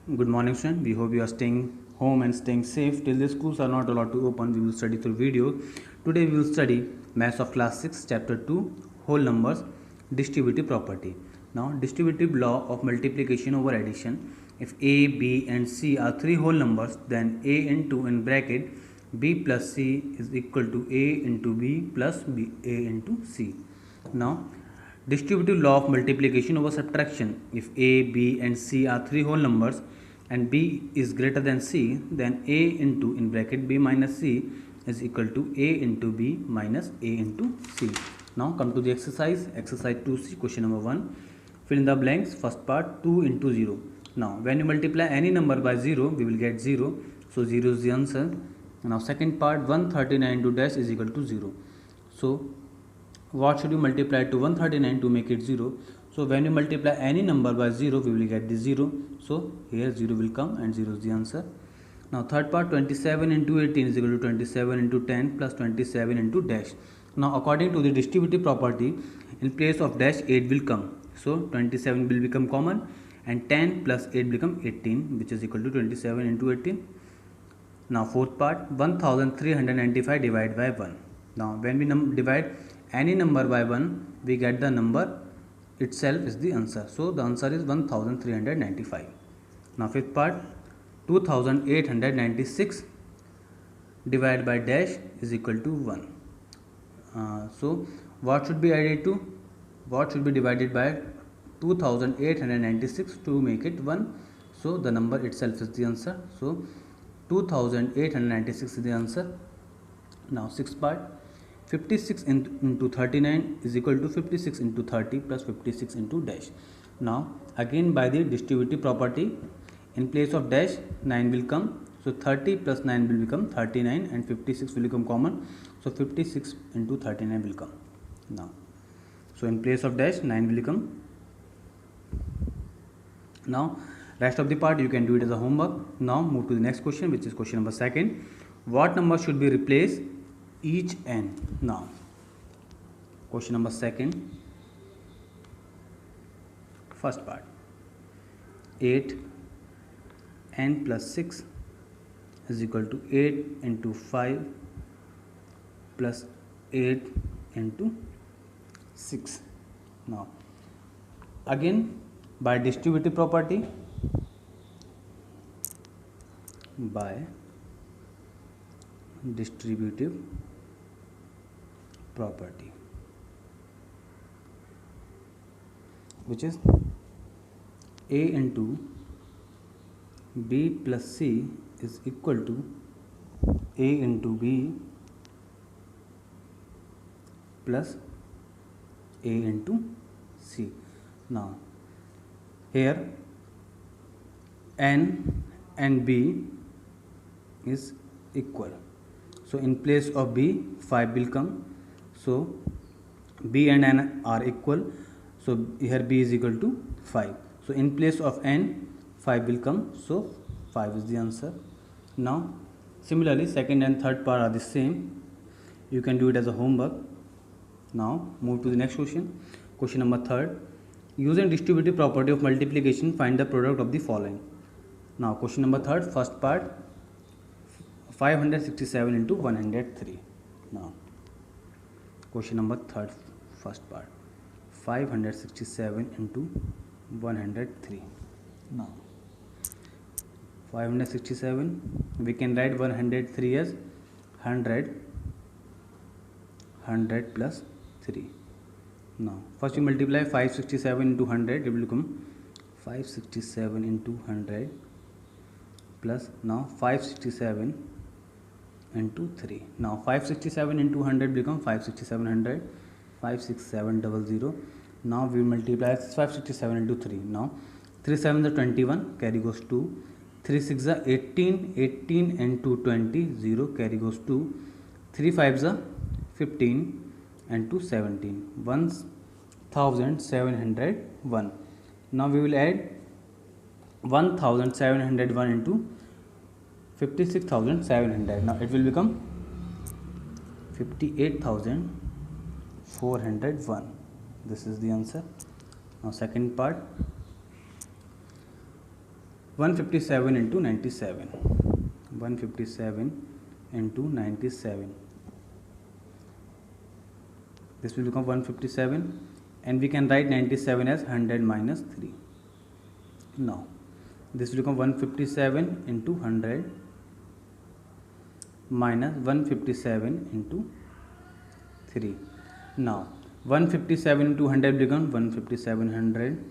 Good morning, student. We hope you are staying home and staying safe till the schools are not allowed to open. We will study through video. Today we will study Maths of Class 6, Chapter 2, Whole Numbers, Distributive Property. Now, distributive law of multiplication over addition. If A, B, and C are three whole numbers, then A into in bracket B plus C is equal to A into B plus A into C. Now, distributive law of multiplication over subtraction. If A, B, and C are three whole numbers and B is greater than C, then A into in bracket B minus C is equal to A into B minus A into C. Now come to the exercise. Exercise 2C, question number 1. Fill in the blanks. First part, 2 into 0. Now when you multiply any number by 0, we will get 0. So 0 is the answer. Now second part, 139 into dash is equal to 0. So what should you multiply to 139 to make it 0? So when you multiply any number by 0, we will get the 0. So here 0 will come and 0 is the answer. Now third part, 27 into 18 is equal to 27 into 10 plus 27 into dash. Now according to the distributive property, in place of dash 8 will come. So 27 will become common and 10 plus 8 become 18, which is equal to 27 into 18. Now fourth part, 1395 divided by 1. Now when we divide any number by 1, we get the number itself is the answer. So the answer is 1395. Now fifth part, 2896 divided by dash is equal to 1. So what should be added to? What should be divided by 2896 to make it 1? So the number itself is the answer. So 2896 is the answer. Now sixth part, 56 into 39 is equal to 56 into 30 plus 56 into dash. Now again by the distributive property, in place of dash 9 will come. So 30 plus 9 will become 39 and 56 will become common. So 56 into 39 will come. Now so in place of dash 9 will come. Now rest of the part you can do it as a homework. Now move to the next question, which is question number 2. What number should be replaced each n? Now question number 2, first part, 8 n plus 6 is equal to 8 into 5 plus 8 into 6. Now again by distributive property, which is A into B plus C is equal to A into B plus A into C. Now here N and B is equal. So in place of B 5 will come. So B and N are equal. So here B is equal to 5. So in place of N 5 will come. So 5 is the answer. Now similarly second and third part are the same. You can do it as a homework. Now move to the next question. Question number 3. Using distributive property of multiplication, find the product of the following. Now question number 3, first part, 567 into 103. Now question number 3, first part, 567 into 103. Now 567, we can write 103 as 100 plus 3. Now first we multiply 567 into 100, it will become 567 into 100 plus now 567 into 3. Now 567 into 100 become 56700, 56700. Now we multiply 567 into 3. Now 3 7 is 21, carry goes 2. 3 6 is 18, 18 and 2 20, 0, carry goes 2. 3 5 is 15 and 2 17, 1701. Now we will add 1701 into 56,700. Now it will become 58,401. This is the answer. Now second part, 157 into 97. 157 into 97. This will become 157, and we can write 97 as 100 minus 3. Now this will become 157 into 100 minus 157 into 3. Now 157 into 100 become 157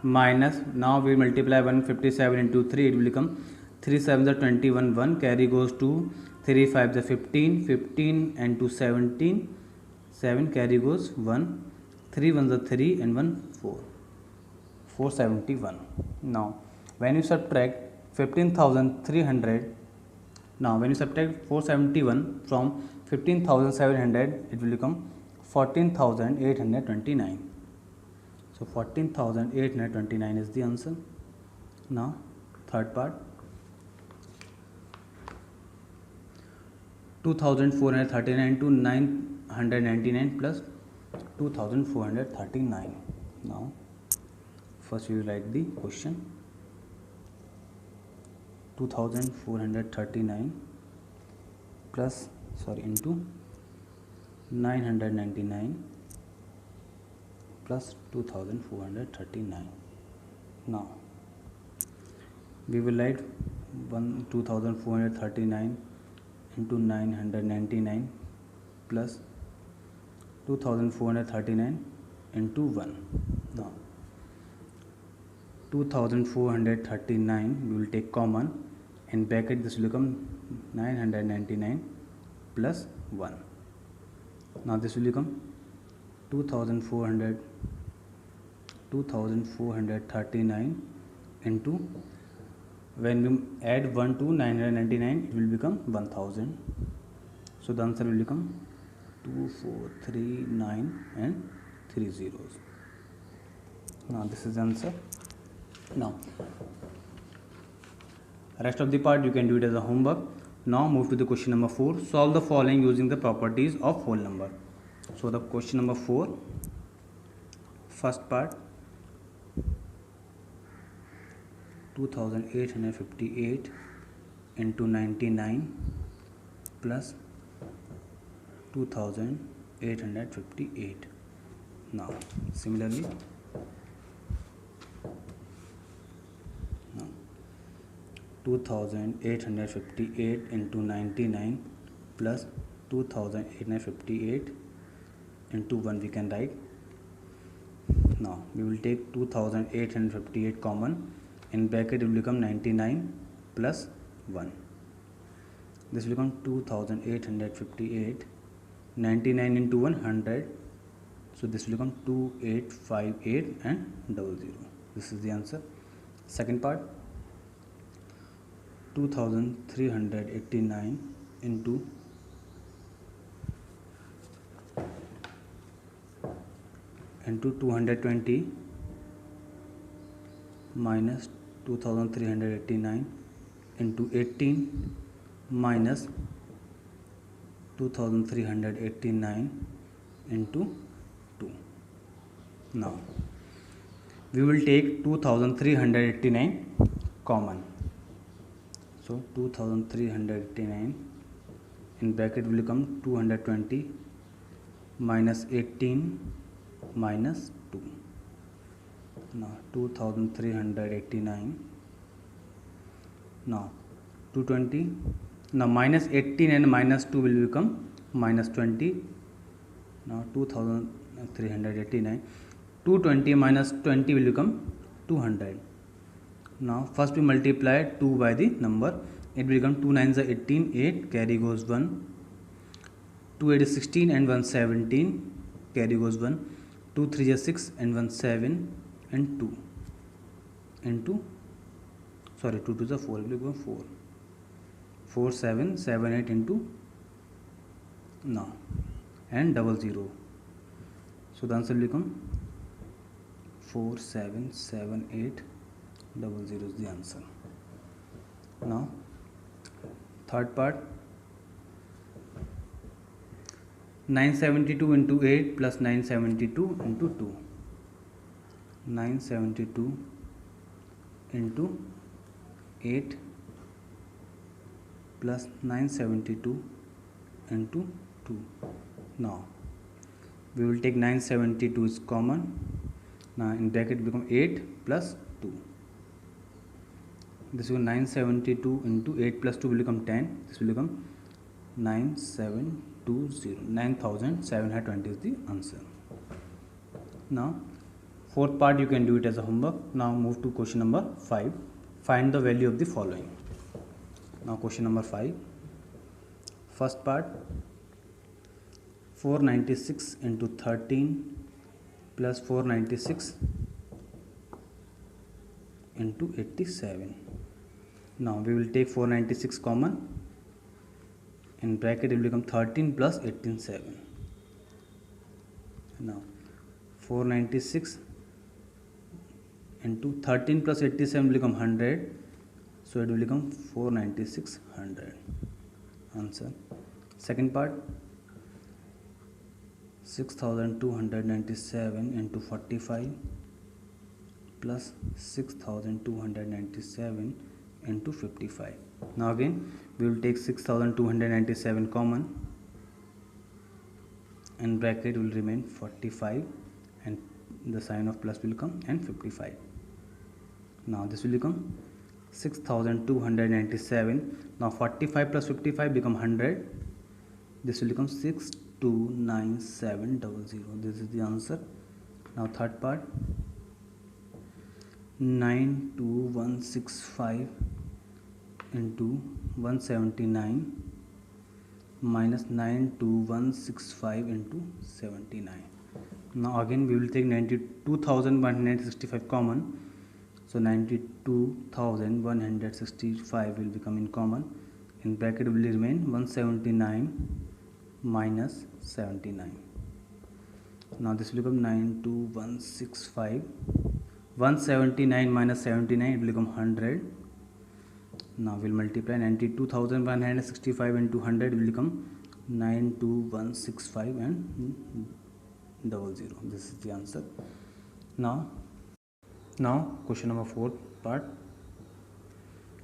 minus, now we multiply 157 into 3, it will become 3 7 is 21, 1 carry goes 2, 3 5 is 15, 15 and 2 17, 7 carry goes 1, 3 1 is 3 and 1 4, 471. Now when you subtract 15,300, now when you subtract 471 from 15,700, it will become 14,829. So 14,829 is the answer. Now third part, 2,439 to 999 plus 2,439. Now first we will write the question. 2,439 plus into 999 plus 2,439. Now we will write 2,439 into 999 plus 2,439 into 1. Now 2,439 we will take common, in bracket this will become 999 plus 1. Now this will become 2,439 into, when we add 1 to 999, it will become 1000. So the answer will become 2439 and 3 zeros. Now this is the answer. Now rest of the part you can do it as a homework. Now move to the question number 4. Solve the following using the properties of whole number. So the question number 4, first part, 2,858 into 99 plus 2,858. Now similarly, now 2,858 into 99 plus 2,858 into 1 we can write. Now we will take 2,858 common, in bracket it will become 99 plus 1. This will become 2,858, 99 into 100, so this will become 2858 and 00. This is the answer. Second part, 2,389 into 220 minus 2,389 into 18 minus 2,389 into 2. Now we will take 2,389 common. So 2,389, in bracket will become 220 minus 18 minus 2. Now 2,389, now 220, now minus 18 and minus 2 will become minus 20. Now 2,389, 220 minus 20 will become 200. Now first we multiply 2 by the number, it will become 2 9s are 18, 8 carry goes 1, 2 8 is 16 and 1 17 carry goes 1, 2 3 is 6 and 1 7 and 2 into, 2 2 is 4, it will become 4, 4 7 7 8 into, now and 00. So the answer will become 4778 00 is the answer. Now third part, 972 into 8 plus 972 into 2. 972 into 8 plus 972 into 2. Now we will take 972 is common. Now in bracket become 8 plus 2. This will 972 into 8 plus 2 will become 10. This will become 9720. 9720 is the answer. Now fourth part you can do it as a homework. Now move to question number 5. Find the value of the following. Now question number 5. First part, 496 into 13 plus 496 into 87. Now we will take 496 common. In bracket it will become 13 plus 18 7. Now 496 into 13 plus 87 will become 100. So it will become 496 100. Answer. Second part, 6297 into 45 plus 6297 into 55. Now again we will take 6297 common. In bracket will remain 45 and the sign of plus will come and 55. Now this will become 6297. Now 45 plus 55 become 100. This will become 629700. This is the answer. Now third part, 92165 into 179 minus 92165 into 79. Now again we will take 92,165 common. So 92,165 will become in common. In bracket will remain 179 minus 79. Now this will become 92165. 179 minus 79 it will become 100. Now we will multiply 92,165 into 100 will become 92165 and 00. This is the answer. Now question number 4 part,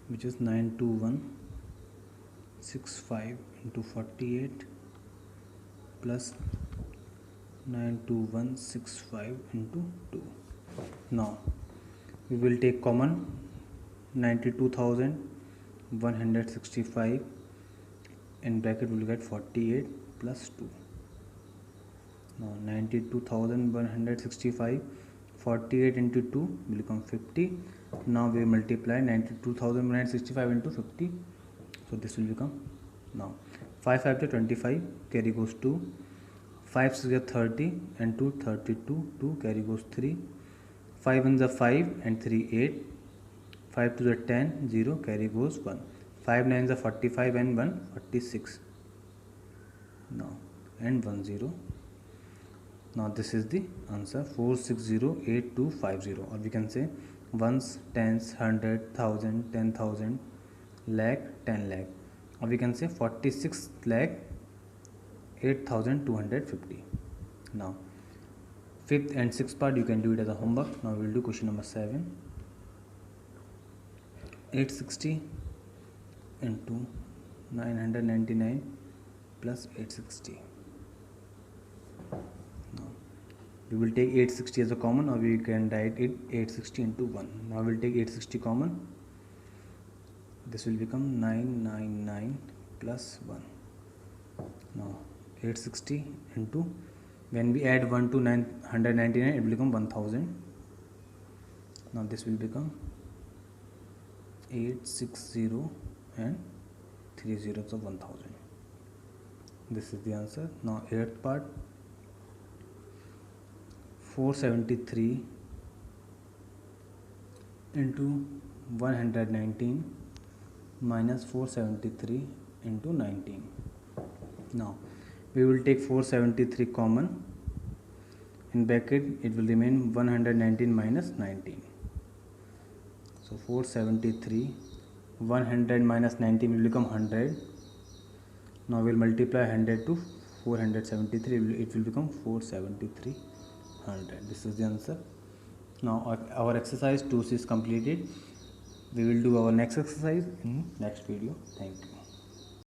which is 92165 into 48 plus 92165 into 2. Now we will take common 92,165. In bracket we will get 48 plus 2. Now 92,165, 48 into 2 will become 50. Now we multiply 92,165 into 50. So this will become, now 5 5 to 25, carry goes 2. 5 6 is 30 and 2 32. 2 carry goes 3. 5 1 is 5 and 3 8. 5 2 is 10, 0 carry goes 1. 5 9 is 45 and 1 46. Now and 1 0. Now this is the answer, 4608250, or we can say ones, tens, 100, 1000, 10,000, lakh, 10 lakh, or we can say 46 lakh 8,250. Now fifth and sixth part you can do it as a homework. Now we will do question number 7. 860 into 999 plus 860. We will take 860 as a common, or we can write it 860 into 1. Now we will take 860 common. This will become 999 plus 1. Now 860 into, when we add 1 to 999 it will become 1000. Now this will become 860 and 3 zeros of 1000. This is the answer. Now eighth part, 473 into 119 minus 473 into 19. Now we will take 473 common. In bracket it will remain 119 minus 19. So 473, 100 minus 19 will become 100. Now we will multiply 100 to 473, it will become 47300. This is the answer. Now our exercise 2C is completed. We will do our next exercise in next video. Thank you.